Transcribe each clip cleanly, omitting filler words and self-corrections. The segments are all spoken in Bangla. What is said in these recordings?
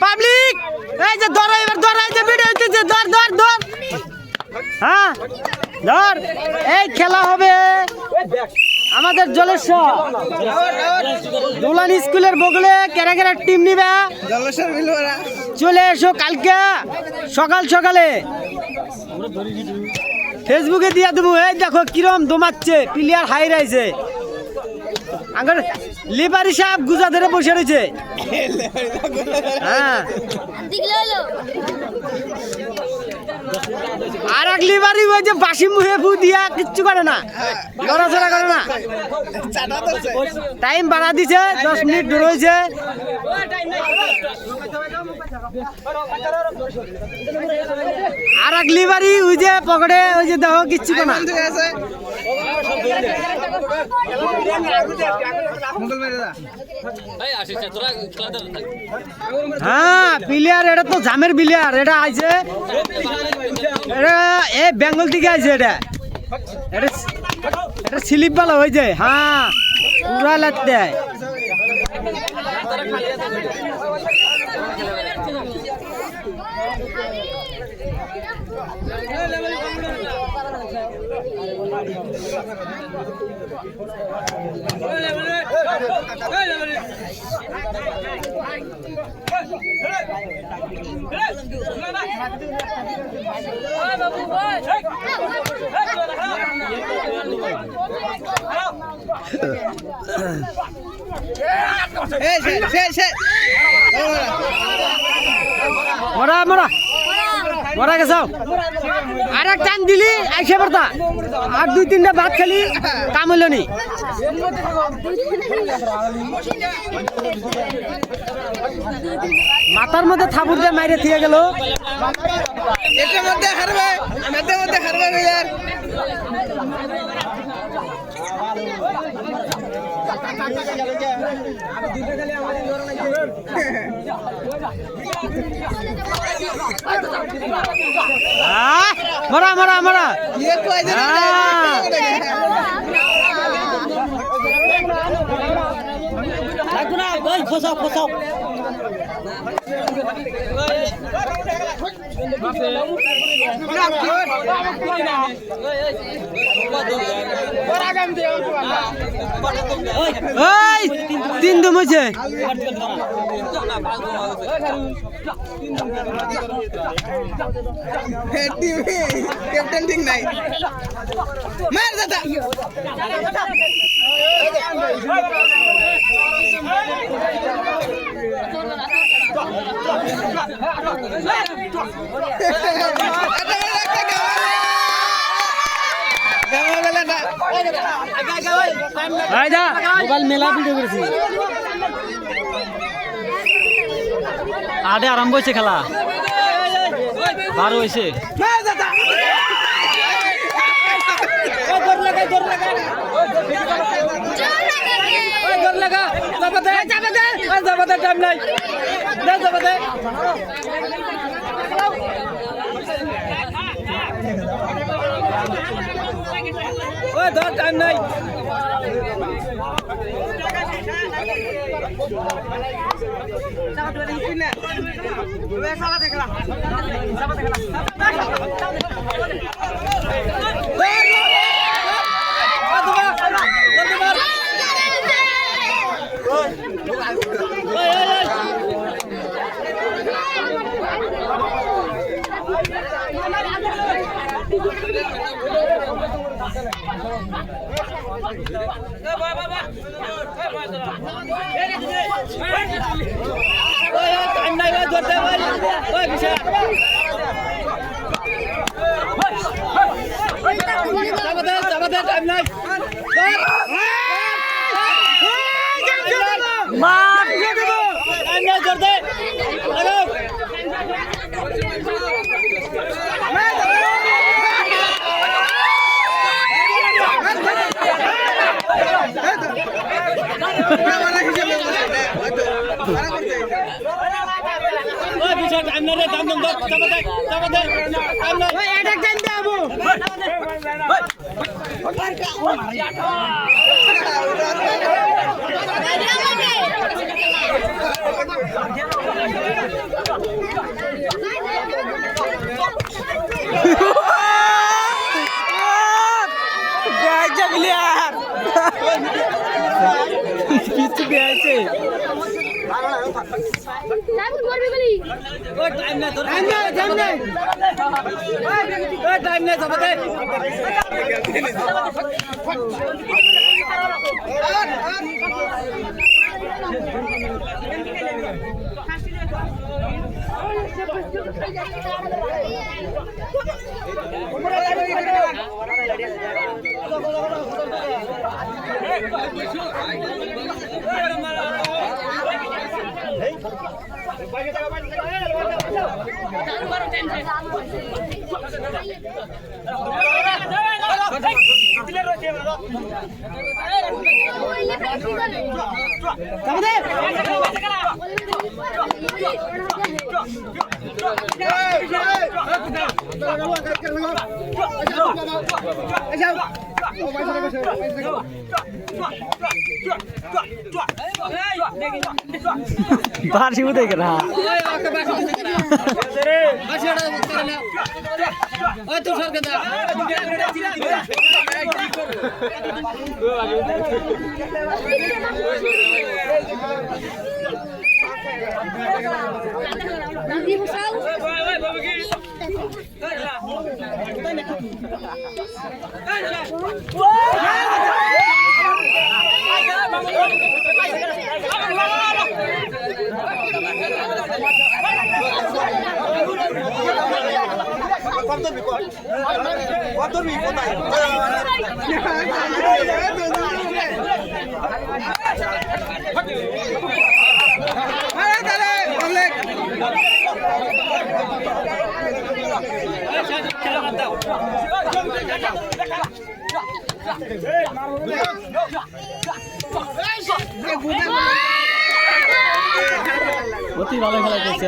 পাবলিক এই যে ধরো এবার ধরো এই যে ভিডিও হইতেছে ধর ধর ধর হ্যাঁ ধর এই খেলা হবে আমাদের জলেশ্বর দুলান স্কুলের বগলে কেরা কেরা টিম নিবে চলে এসো কালকে সকাল সকালে ফেসবুকে দিয়া দেবো এই দেখো কিরম দমাচ্ছে প্লেয়ার হাই রাইছে আঙ্গার লিবারি সাহেব গুজা ধরে বসে রয়েছে হ্যাঁ আর এক লিবারি ওই যে বাসি মুহে ফু দিয়া কিচ্ছু করে না লড়াচড়া করে না টাইম বাড়া দিছে 10 মিনিট দূর হয়েছে আর এক লিবারি ওই যে পকেটে ওই যে দেখো কিচ্ছু করে না হ্যাঁ প্লেয়ার এটা তো জামের প্লেয়ার এটা আইছে এটা এ বেঙ্গল থেকে আইছে এটা এটা স্লিপ ভালো হয়েছে হ্যাঁ পুরা লাগতে মরা মরা মরা গেছাও আর এক টান দিলি আইসে পারতা আর 2-3টা ভাত খালি কাম হইল নি মাথার মধ্যে থাপুর দিয়ে মাইরে থিয়ে গেল এটার মধ্যে হারবে আমাদের মধ্যে হারবে প্লেয়ার মরা মরা মরা ये कोई না ওই খোসাও খোসাও ওই তিন দম হয়েছে कैप्टन ठीक नहीं मार दादा মোবাইল মেলা ভিডিও করেছি আডে আরম্ভ হয়েছে খেলা 12 হয়েছে টাইম নাই টাইম নাই ধরতে পারি ওই বিষয় টাইম নাই মার দিয়ে দেব টাইম নাই ধরতে টাইম না রে দাম দাম চাপাতে টাইম না ওই এটা টাইম দেবো কিছু পেয়েছে बाहर देख रहा অতি ভালো খেলা করছে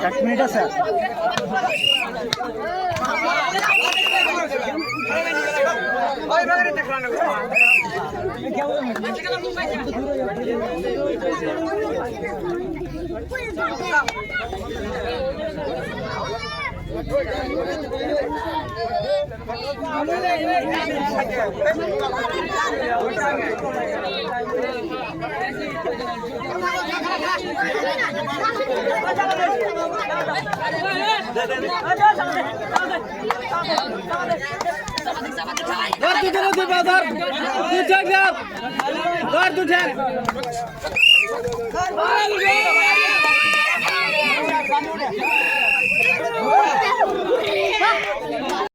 एक मिनट सर